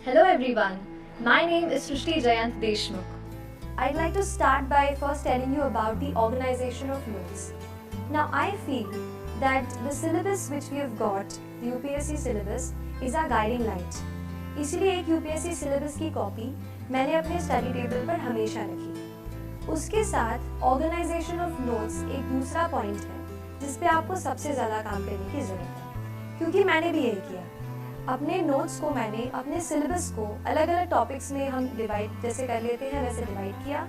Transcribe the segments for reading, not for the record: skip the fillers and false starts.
Hello everyone, my name is Srishti Jayant Deshmukh. I'd like to start by first telling you about the organization of notes. Now I feel that the syllabus which we have got, the UPSC syllabus, is our guiding light. इसीलिए एक UPSC syllabus की copy मैंने अपने study table पर हमेशा रखी। उसके साथ ऑर्गेनाइजेशन ऑफ नोट्स एक दूसरा पॉइंट है जिस पे आपको सबसे ज़्यादा काम करने की ज़रूरत है, क्योंकि मैंने भी यही किया। अपने नोट्स को मैंने अपने सिलेबस को अलग अलग टॉपिक्स में हम डिवाइड जैसे कर लेते हैं वैसे डिवाइड किया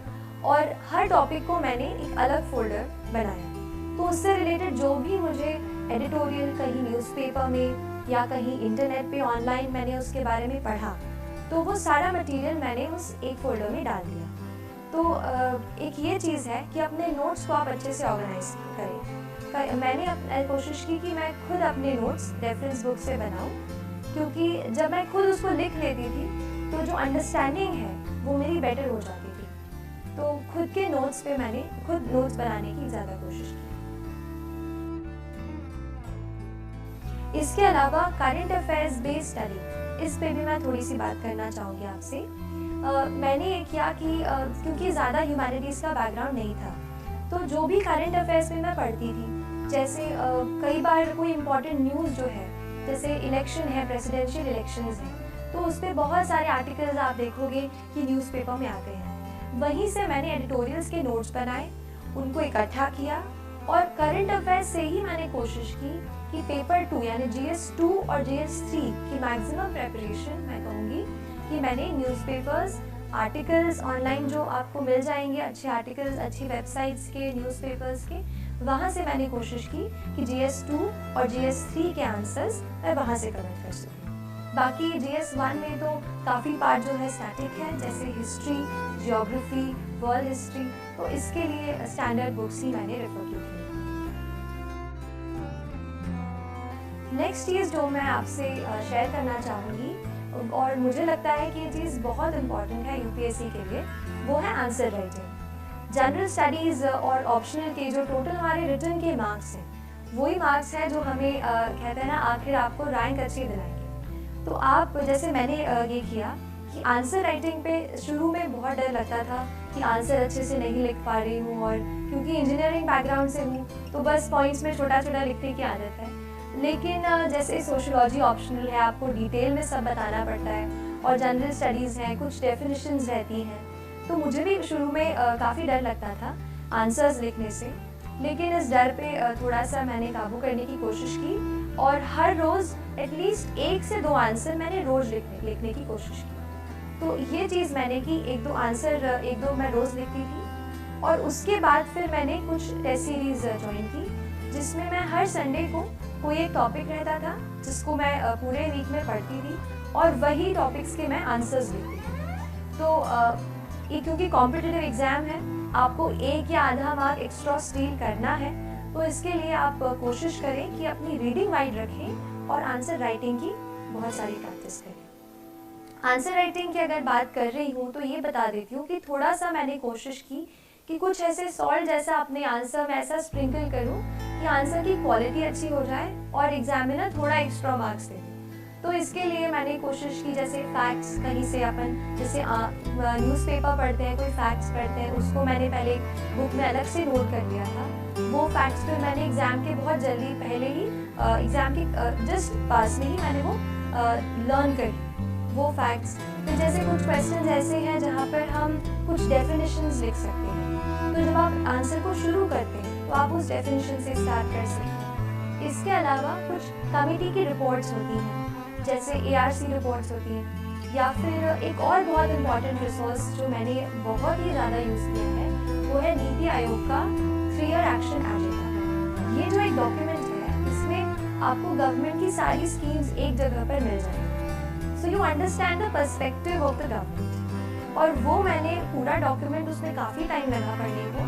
और हर टॉपिक को मैंने एक अलग फोल्डर बनाया। तो उससे रिलेटेड जो भी मुझे एडिटोरियल कहीं न्यूज़पेपर में या कहीं इंटरनेट पे ऑनलाइन मैंने उसके बारे में पढ़ा, तो वो सारा मटेरियल मैंने उस एक फोल्डर में डाल दिया। तो एक ये चीज़ है कि अपने नोट्स को आप अच्छे से ऑर्गेनाइज करें। मैंने कोशिश की कि मैं खुद अपने नोट्स रेफरेंस बुक से बनाऊं, क्योंकि जब मैं खुद उसको लिख लेती थी तो जो अंडरस्टैंडिंग है वो मेरी बेटर हो जाती थी। तो खुद के नोट्स पे मैंने खुद नोट्स बनाने की ज़्यादा कोशिश की। इसके अलावा करंट अफेयर्स बेस्ड स्टडी, इस पे भी मैं थोड़ी सी बात करना चाहूँगी आपसे। मैंने ये किया कि क्योंकि ज़्यादा ह्यूमैनिटीज़ का बैकग्राउंड नहीं था, तो जो भी करंट अफेयर्स में मैं पढ़ती थी, जैसे कई बार कोई इम्पोर्टेंट न्यूज़ जो है, जैसे इलेक्शन है, प्रेसिडेंशियल इलेक्शंस हैं, तो उस पर बहुत सारे आर्टिकल्स आप देखोगे कि न्यूज़पेपर में आते हैं। वहीं से मैंने एडिटोरियल्स के नोट्स बनाए, उनको इकट्ठा किया और करंट अफेयर्स से ही मैंने कोशिश की कि पेपर 2 यानी GS 2 और GS 3 की मैक्सिमम प्रेपरेशन मैं कहूँगी कि मैंने न्यूज़पेपर्स, आर्टिकल्स ऑनलाइन जो आपको मिल जाएंगे, अच्छे आर्टिकल्स अच्छी वेबसाइट्स के, न्यूज़पेपर्स के, वहाँ से मैंने कोशिश की कि GS 2 और GS 3 के आंसर्स मैं वहाँ से कवर कर सकूँ। बाकी GS 1 में तो काफ़ी पार्ट जो है स्टैटिक है, जैसे हिस्ट्री, जियोग्राफी, वर्ल्ड हिस्ट्री, तो इसके लिए स्टैंडर्ड बुक्स ही मैंने रेफर की थी। नेक्स्ट चीज़ जो मैं आपसे शेयर करना चाहूँगी और मुझे लगता है कि ये चीज़ बहुत इम्पॉर्टेंट है UPSC के लिए, वो है आंसर राइटिंग। जनरल स्टडीज़ और ऑप्शनल के जो टोटल हमारे रिटर्न के मार्क्स हैं, वही मार्क्स हैं जो हमें कहते हैं ना आखिर आपको रैंक अच्छी दिलाएंगे। तो आप जैसे मैंने ये किया कि आंसर राइटिंग पे शुरू में बहुत डर लगता था कि आंसर अच्छे से नहीं लिख पा रही हूँ, और क्योंकि इंजीनियरिंग बैकग्राउंड से हूँ तो बस पॉइंट्स में छोटा छोटा लिखने की आदत है। लेकिन जैसे सोशियोलॉजी ऑप्शनल है, आपको डिटेल में सब बताना पड़ता है, और जनरल स्टडीज़ हैं, कुछ डेफिनेशंस रहती हैं, तो मुझे भी शुरू में काफ़ी डर लगता था आंसर्स लिखने से। लेकिन इस डर पे थोड़ा सा मैंने काबू करने की कोशिश की और हर रोज़ एटलीस्ट 1 से 2 आंसर मैंने रोज़ लिखने की कोशिश की। तो ये चीज़ मैंने की, 1-2 आंसर 1-2 मैं रोज़ लिखती थी। और उसके बाद फिर मैंने कुछ टेस्ट सीरीज़ ज्वाइन की, जिसमें मैं हर संडे को कोई एक टॉपिक रहता था जिसको मैं पूरे वीक में पढ़ती थी और वही टॉपिक्स के मैं आंसर्स लिखती थी। तो ये क्योंकि कॉम्पिटिटिव एग्ज़ाम है, आपको 1 या आधा मार्क एक्स्ट्रा स्टील करना है, तो इसके लिए आप कोशिश करें कि अपनी रीडिंग वाइड रखें और आंसर राइटिंग की बहुत सारी प्रैक्टिस करें। आंसर राइटिंग की अगर बात कर रही हूँ तो ये बता देती हूँ कि थोड़ा सा मैंने कोशिश की कि कुछ ऐसे सॉल्ट जैसा अपने आंसर में ऐसा स्प्रिंकल करूँ कि आंसर की क्वालिटी अच्छी हो जाए और एग्जामिनर थोड़ा एक्स्ट्रा मार्क्स दे। तो इसके लिए मैंने कोशिश की, जैसे फैक्ट्स कहीं से अपन जैसे न्यूज़पेपर पढ़ते हैं, कोई फैक्ट्स पढ़ते हैं, उसको मैंने पहले बुक में अलग से नोट कर लिया था। वो फैक्ट्स फिर मैंने एग्ज़ाम के बहुत जल्दी पहले ही एग्ज़ाम के जस्ट पास में ही मैंने वो लर्न कर वो फैक्ट्स। फिर जैसे कुछ क्वेश्चन ऐसे हैं जहाँ पर हम कुछ डेफिनेशंस लिख सकते हैं, तो जब आप आंसर को शुरू करते हैं तो आप उस डेफिनेशन से स्टार्ट कर सकते हैं। इसके अलावा कुछ कमिटी की रिपोर्ट्स होती हैं, जैसे ARC रिपोर्ट्स होती हैं, या फिर एक और बहुत इम्पॉर्टेंट रिसोर्स जो मैंने बहुत ही ज़्यादा यूज़ किया है वो है नीति आयोग का 3-year एक्शन एजेंडा। ये जो एक डॉक्यूमेंट है, इसमें आपको गवर्नमेंट की सारी स्कीम्स एक जगह पर मिल जाएंगी, so you understand the perspective of the government. और वो मैंने पूरा डॉक्यूमेंट, उसमें काफ़ी टाइम लगा पढ़ने को,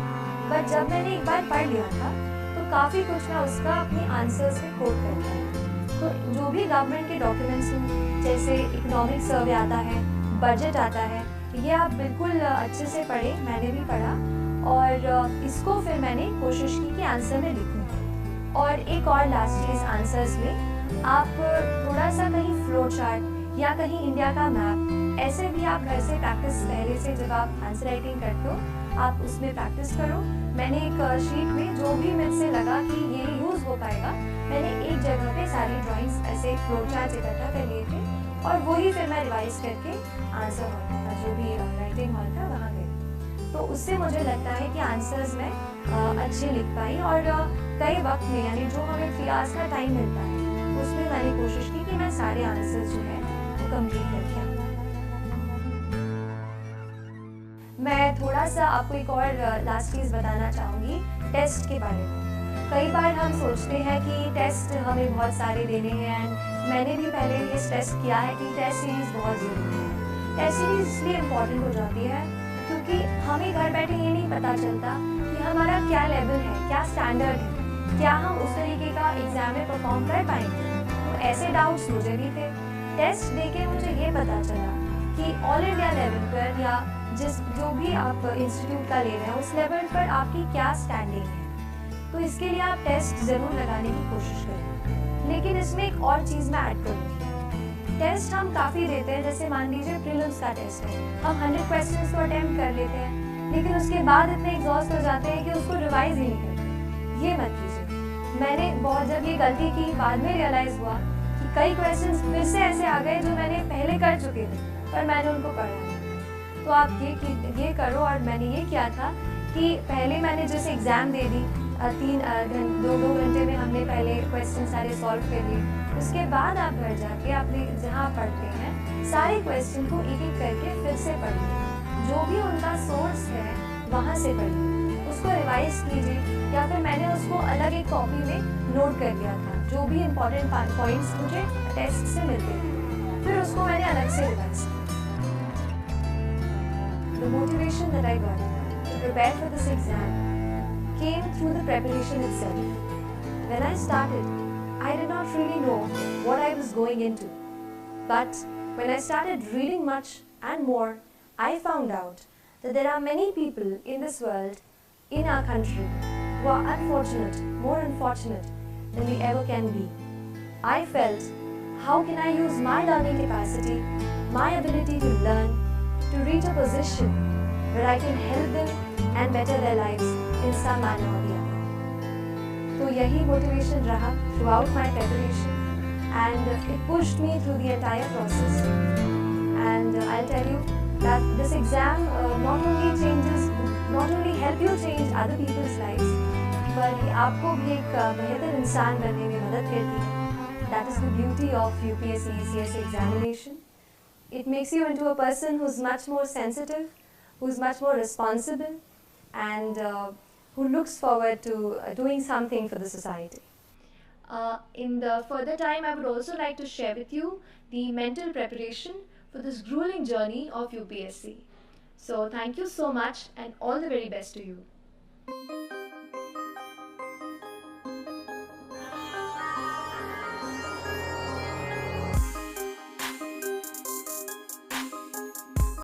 बट जब मैंने एक बार पढ़ लिया था तो काफ़ी कुछ मैं उसका अपने आंसर्स में कोट कर पाई। तो जो भी गवर्नमेंट के डॉक्यूमेंट्स हों, जैसे इकोनॉमिक सर्वे आता है, बजट आता है, ये आप बिल्कुल अच्छे से पढ़ें, मैंने भी पढ़ा, और इसको फिर मैंने कोशिश की कि आंसर में लिखूँ। और एक और लास्ट चीज़, आंसर्स में आप थोड़ा सा कहीं फ्लो चार्ट या कहीं इंडिया का मैप, ऐसे भी आप घर से प्रैक्टिस पहले से जब आप आंसर राइटिंग करते हो आप उसमें प्रैक्टिस करो। मैंने एक शीट में जो भी मुझसे लगा कि ये यूज़ हो पाएगा, मैंने एक जगह पे सारी ड्राइंग्स ऐसे फ्लो चार्ट इकट्ठा कर लिए थे और वही फिर मैं रिवाइज करके आंसर हॉल का जो भी राइटिंग हॉल था वहाँ गई। तो उससे मुझे लगता है कि आंसर्स में अच्छे लिख पाई और कई वक्त में यानी जो हमें 3 आवर्स का टाइम मिलता है उसमें मैंने कोशिश की कि मैं सारे आंसर्स जो है वो कंप्लीट करके आऊँ। मैं थोड़ा सा आपको एक और लास्ट चीज़ बताना चाहूँगी टेस्ट के बारे में। कई बार हम सोचते हैं कि टेस्ट हमें बहुत सारे देने हैं एंड मैंने भी पहले ये स्ट्रेस किया है कि टेस्ट सीरीज़ बहुत ज़रूरी है। टेस्ट सीरीज़ इसलिए इम्पॉर्टेंट हो जाती है क्योंकि हमें घर बैठे ये नहीं पता चलता कि हमारा क्या लेवल है, क्या स्टैंडर्ड है, क्या हम उस तरीके का एग्ज़ाम में परफॉर्म कर पाएंगे। तो ऐसे डाउट्स मुझे भी थे। टेस्ट देके मुझे ये पता चला कि ऑल इंडिया लेवल पर या जो भी आप इंस्टीट्यूट का ले रहे हैं उस लेवल पर आपकी क्या स्टैंडिंग है। तो इसके लिए आप टेस्ट ज़रूर लगाने की कोशिश करें। लेकिन इसमें एक और चीज़ मैं ऐड करूँगी। टेस्ट हम काफ़ी देते हैं, जैसे मान लीजिए प्रीलिम्स का टेस्ट है, हम 100 क्वेश्चंस को अटेम्प्ट कर लेते हैं लेकिन उसके बाद इतने एग्जॉस्ट हो जाते हैं कि उसको रिवाइज ही नहीं करते। ये मत कीजिए। मैंने बहुत जब ये गलती की बाद में रियलाइज़ हुआ कि कई क्वेश्चंस फिर से ऐसे आ गए जो मैंने पहले कर चुके थे पर मैंने उनको पढ़ा नहीं। तो आप ये करो। और मैंने ये किया था कि पहले मैंने जैसे एग्ज़ाम दे दी 2 घंटे में हमने पहले क्वेश्चन सारे सॉल्व कर लिए। उसके बाद आप घर जाके आपने जहाँ पढ़ते हैं सारे क्वेश्चन को एक एक करके फिर से पढ़िए, जो भी उनका सोर्स है वहाँ से पढ़िए, उसको रिवाइज कीजिए या फिर मैंने उसको अलग एक कॉपी में नोट कर दिया था जो भी इम्पोर्टेंट पॉइंट्स मुझे टेस्ट से मिलते थे, फिर उसको मैंने अलग से रिवाइज किया। The motivation that I got to prepare for this exam came through the preparation itself. When I started, I did not really know what I was going into. But when I started reading much and more, I found out that there are many people in this world, in our country, who are unfortunate, more unfortunate than we ever can be. I felt, how can I use my learning capacity, my ability to learn, to reach a position where I can help them and better their lives in some manner or the other. So yahi motivation raha throughout my preparation and it pushed me through the entire process. And I'll tell you that this exam not only help you change other people's lives, but आपको भी एक बेहतर इंसान बनने में मदद करती है. That is the beauty of UPSC ECS examination. It makes you into a person who's much more sensitive, who's much more responsible, and who looks forward to doing something for the society. In the further time, I would also like to share with you the mental preparation for this grueling journey of UPSC. So thank you so much and all the very best to you.